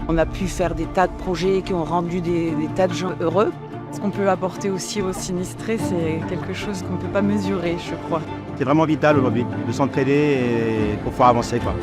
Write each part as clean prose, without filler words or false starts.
On a pu faire des tas de projets qui ont rendu des tas de gens heureux. Ce qu'on peut apporter aussi aux sinistrés, c'est quelque chose qu'on ne peut pas mesurer, je crois. C'est vraiment vital aujourd'hui de s'entraider et pour pouvoir avancer, quoi.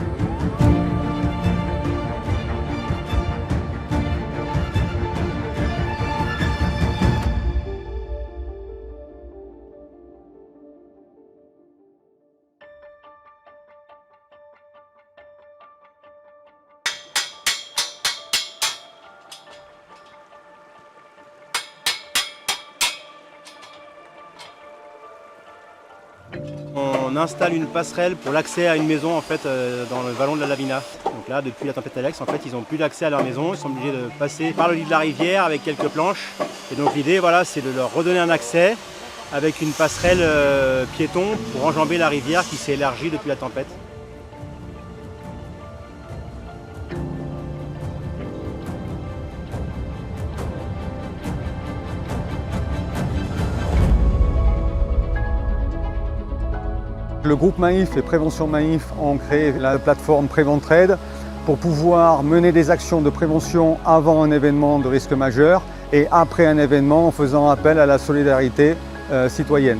On installe une passerelle pour l'accès à une maison en fait, dans le vallon de la Lavina. Donc là, depuis la tempête Alex, en fait, ils n'ont plus d'accès à leur maison. Ils sont obligés de passer par le lit de la rivière avec quelques planches. Et donc l'idée, voilà, c'est de leur redonner un accès avec une passerelle piéton pour enjamber la rivière qui s'est élargie depuis la tempête. Le groupe Maïf et Prévention Maïf ont créé la plateforme Préventrade pour pouvoir mener des actions de prévention avant un événement de risque majeur et après un événement en faisant appel à la solidarité citoyenne.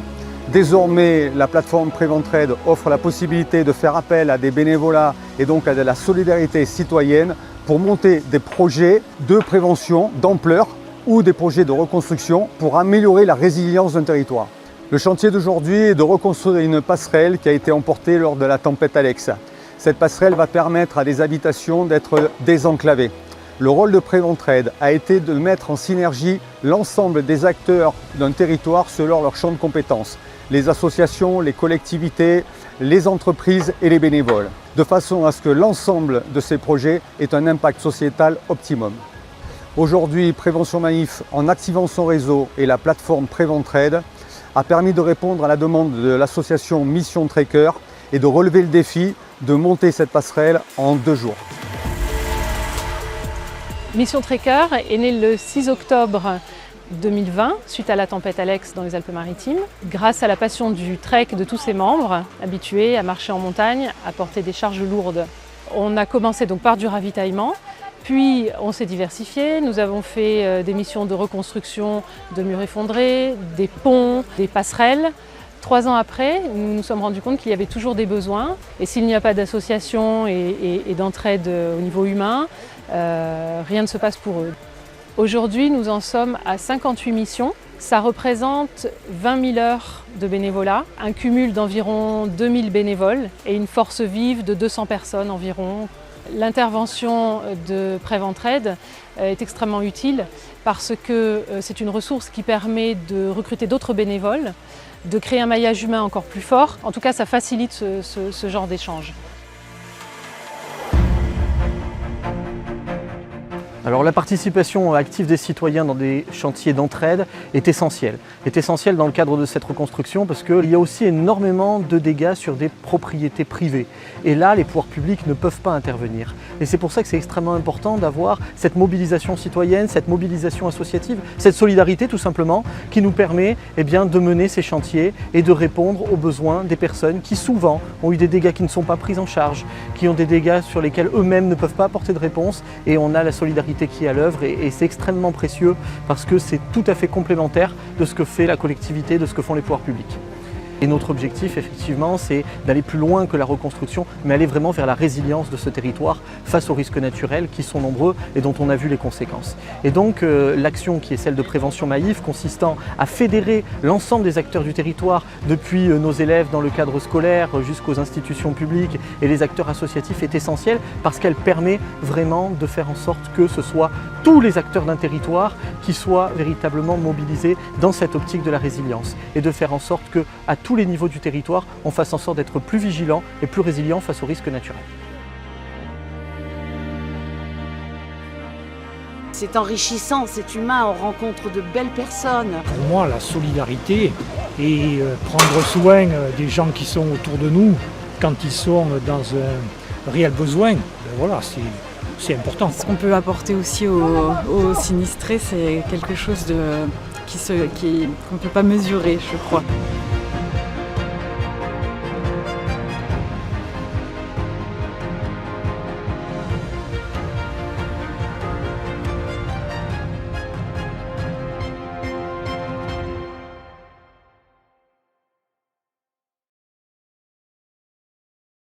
Désormais, la plateforme Préventrade offre la possibilité de faire appel à des bénévolats et donc à de la solidarité citoyenne pour monter des projets de prévention d'ampleur ou des projets de reconstruction pour améliorer la résilience d'un territoire. Le chantier d'aujourd'hui est de reconstruire une passerelle qui a été emportée lors de la tempête Alex. Cette passerelle va permettre à des habitations d'être désenclavées. Le rôle de Préventrade a été de mettre en synergie l'ensemble des acteurs d'un territoire selon leur champ de compétences. Les associations, les collectivités, les entreprises et les bénévoles, de façon à ce que l'ensemble de ces projets ait un impact sociétal optimum. Aujourd'hui, Prévention Maïf, en activant son réseau et la plateforme Préventrade, a permis de répondre à la demande de l'association Mission Tracker et de relever le défi de monter cette passerelle en 2 jours. Mission Tracker est née le 6 octobre 2020, suite à la tempête Alex dans les Alpes-Maritimes, grâce à la passion du trek de tous ses membres, habitués à marcher en montagne, à porter des charges lourdes. On a commencé donc par du ravitaillement. Puis on s'est diversifié, nous avons fait des missions de reconstruction de murs effondrés, des ponts, des passerelles. 3 ans après, nous nous sommes rendus compte qu'il y avait toujours des besoins. Et s'il n'y a pas d'association et d'entraide au niveau humain, rien ne se passe pour eux. Aujourd'hui, nous en sommes à 58 missions. Ça représente 20 000 heures de bénévolat, un cumul d'environ 2000 bénévoles et une force vive de 200 personnes environ. L'intervention de Préventrade est extrêmement utile parce que c'est une ressource qui permet de recruter d'autres bénévoles, de créer un maillage humain encore plus fort. En tout cas, ça facilite ce genre d'échange. Alors la participation active des citoyens dans des chantiers d'entraide est essentielle dans le cadre de cette reconstruction parce qu'il y a aussi énormément de dégâts sur des propriétés privées. Et là, les pouvoirs publics ne peuvent pas intervenir. Et c'est pour ça que c'est extrêmement important d'avoir cette mobilisation citoyenne, cette mobilisation associative, cette solidarité tout simplement qui nous permet de mener ces chantiers et de répondre aux besoins des personnes qui souvent ont eu des dégâts qui ne sont pas pris en charge, qui ont des dégâts sur lesquels eux-mêmes ne peuvent pas apporter de réponse et on a la solidarité qui est à l'œuvre et c'est extrêmement précieux parce que c'est tout à fait complémentaire de ce que fait la collectivité, de ce que font les pouvoirs publics. Et notre objectif, effectivement, c'est d'aller plus loin que la reconstruction, mais aller vraiment vers la résilience de ce territoire face aux risques naturels qui sont nombreux et dont on a vu les conséquences. Et donc, l'action qui est celle de Prévention Maïf, consistant à fédérer l'ensemble des acteurs du territoire, depuis nos élèves dans le cadre scolaire jusqu'aux institutions publiques et les acteurs associatifs, est essentielle parce qu'elle permet vraiment de faire en sorte que ce soit tous les acteurs d'un territoire qui soient véritablement mobilisés dans cette optique de la résilience et de faire en sorte que, à tous les niveaux du territoire, on fasse en sorte d'être plus vigilant et plus résilient face aux risques naturels. C'est enrichissant, c'est humain, on rencontre de belles personnes. Pour moi, la solidarité et prendre soin des gens qui sont autour de nous quand ils sont dans un réel besoin, voilà, c'est important. Ce qu'on peut apporter aussi aux sinistrés, c'est quelque chose qu'on ne peut pas mesurer, je crois.